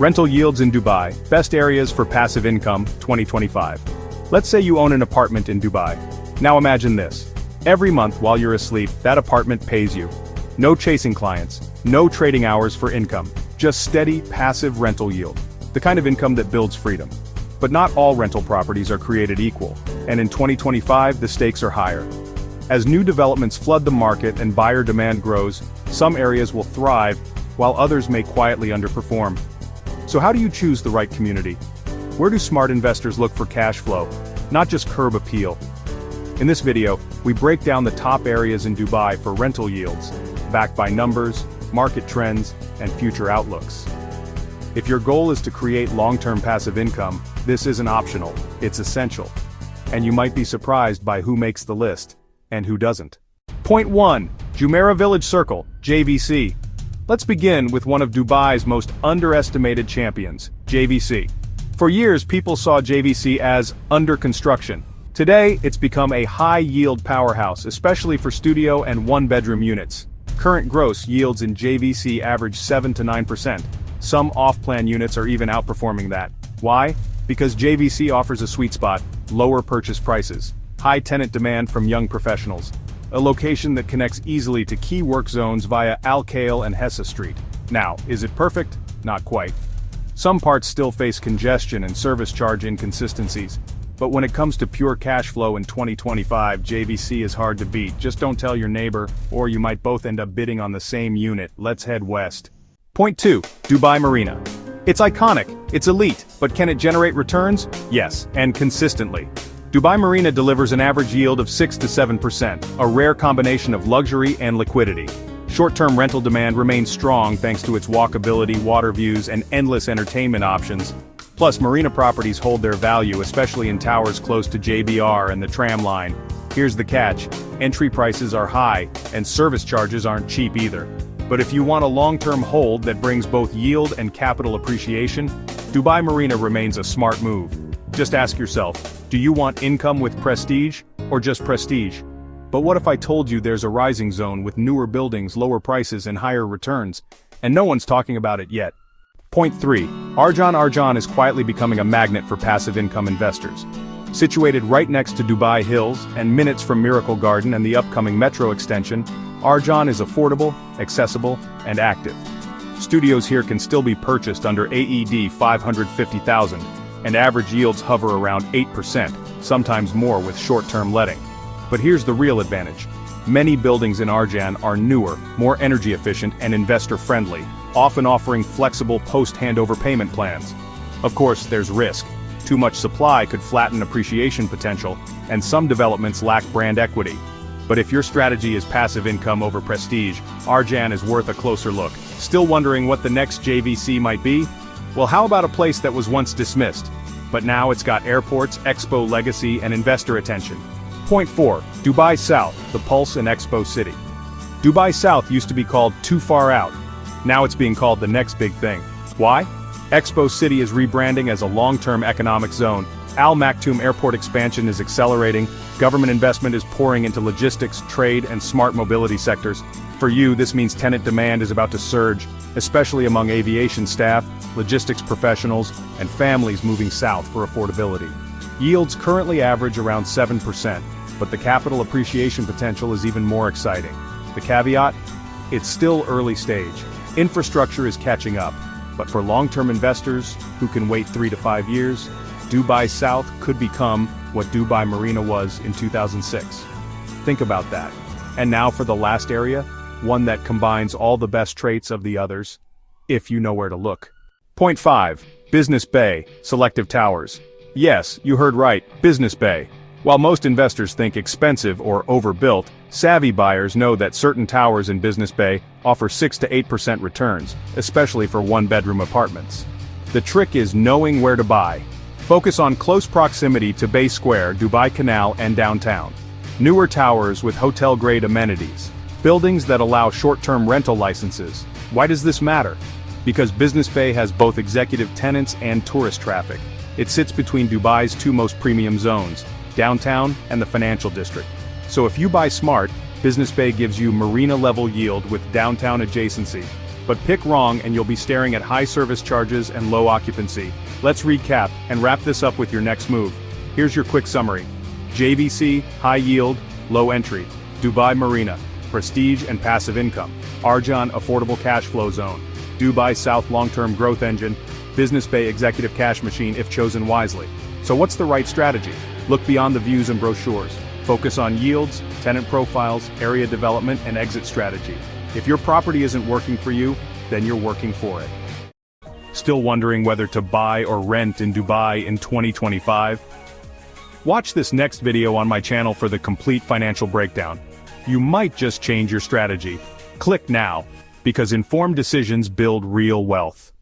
Rental yields in Dubai, best areas for passive income, 2025. Let's say you own an apartment in Dubai. Now imagine this. Every month while you're asleep, that apartment pays you. No chasing clients, no trading hours for income, just steady, passive rental yield. The kind of income that builds freedom. But not all rental properties are created equal, and in 2025 the stakes are higher. As new developments flood the market and buyer demand grows, some areas will thrive, while others may quietly underperform. So how do you choose the right community? Where do smart investors look for cash flow, not just curb appeal? In this video, we break down the top areas in Dubai for rental yields, backed by numbers, market trends, and future outlooks. If your goal is to create long-term passive income, this isn't optional, it's essential. And you might be surprised by who makes the list, and who doesn't. Point 1. Jumeirah Village Circle, JVC. Let's begin with one of Dubai's most underestimated champions, JVC. For years, people saw JVC as under construction. Today, it's become a high-yield powerhouse, especially for studio and one-bedroom units. Current gross yields in JVC average 7 to 9%. Some off-plan units are even outperforming that. Why? Because JVC offers a sweet spot, lower purchase prices, high tenant demand from young professionals, a location that connects easily to key work zones via Al Khail and Hessa Street. Now, is it perfect? Not quite. Some parts still face congestion and service charge inconsistencies. But when it comes to pure cash flow in 2025, JVC is hard to beat. Just don't tell your neighbor, or you might both end up bidding on the same unit. Let's head west. Point 2. Dubai Marina. It's iconic, it's elite, but can it generate returns? Yes, and consistently. Dubai Marina delivers an average yield of 6 to 7%, a rare combination of luxury and liquidity. Short-term rental demand remains strong thanks to its walkability, water views, and endless entertainment options. Plus, marina properties hold their value, especially in towers close to JBR and the tram line. Here's the catch: entry prices are high, and service charges aren't cheap either. But if you want a long-term hold that brings both yield and capital appreciation, Dubai Marina remains a smart move. Just ask yourself, do you want income with prestige, or just prestige? But what if I told you there's a rising zone with newer buildings, lower prices, and higher returns, and no one's talking about it yet? Point 3. Arjan is quietly becoming a magnet for passive income investors. Situated right next to Dubai Hills and minutes from Miracle Garden and the upcoming metro extension, Arjan is affordable, accessible, and active. Studios here can still be purchased under AED 550,000, and average yields hover around 8%, sometimes more with short-term letting. But here's the real advantage. Many buildings in Arjan are newer, more energy efficient, and investor-friendly, often offering flexible post-handover payment plans. Of course, there's risk. Too much supply could flatten appreciation potential, and some developments lack brand equity. But if your strategy is passive income over prestige, Arjan is worth a closer look. Still wondering what the next JVC might be? Well, how about a place that was once dismissed, but now it's got airports, expo legacy, and investor attention? Point 4. Dubai South, the pulse and expo city. Dubai South used to be called Too Far Out. Now it's being called the next big thing. Why? Expo City is rebranding as a long-term economic zone. Al Maktoum Airport expansion is accelerating, government investment is pouring into logistics, trade, and smart mobility sectors. For you, this means tenant demand is about to surge, especially among aviation staff, logistics professionals, and families moving south for affordability. Yields currently average around 7%, but the capital appreciation potential is even more exciting. The caveat? It's still early stage. Infrastructure is catching up, but for long-term investors who can wait 3 to 5 years, Dubai South could become what Dubai Marina was in 2006. Think about that. And now for the last area, one that combines all the best traits of the others, if you know where to look. Point 5. Business Bay, Selective Towers. Yes, you heard right, Business Bay. While most investors think expensive or overbuilt, savvy buyers know that certain towers in Business Bay offer 6 to 8% returns, especially for one-bedroom apartments. The trick is knowing where to buy. Focus on close proximity to Bay Square, Dubai Canal, and downtown. Newer towers with hotel-grade amenities. Buildings that allow short-term rental licenses. Why does this matter? Because Business Bay has both executive tenants and tourist traffic. It sits between Dubai's two most premium zones, downtown and the financial district. So if you buy smart, Business Bay gives you marina-level yield with downtown adjacency. But pick wrong and you'll be staring at high service charges and low occupancy. Let's recap and wrap this up with your next move. Here's your quick summary. JVC, high yield, low entry. Dubai Marina, prestige and passive income. Arjan, affordable cash flow zone. Dubai South, long-term growth engine. Business Bay, executive cash machine if chosen wisely. So what's the right strategy? Look beyond the views and brochures. Focus on yields, tenant profiles, area development, and exit strategy. If your property isn't working for you, then you're working for it. Still wondering whether to buy or rent in Dubai in 2025? Watch this next video on my channel for the complete financial breakdown. You might just change your strategy. Click now, because informed decisions build real wealth.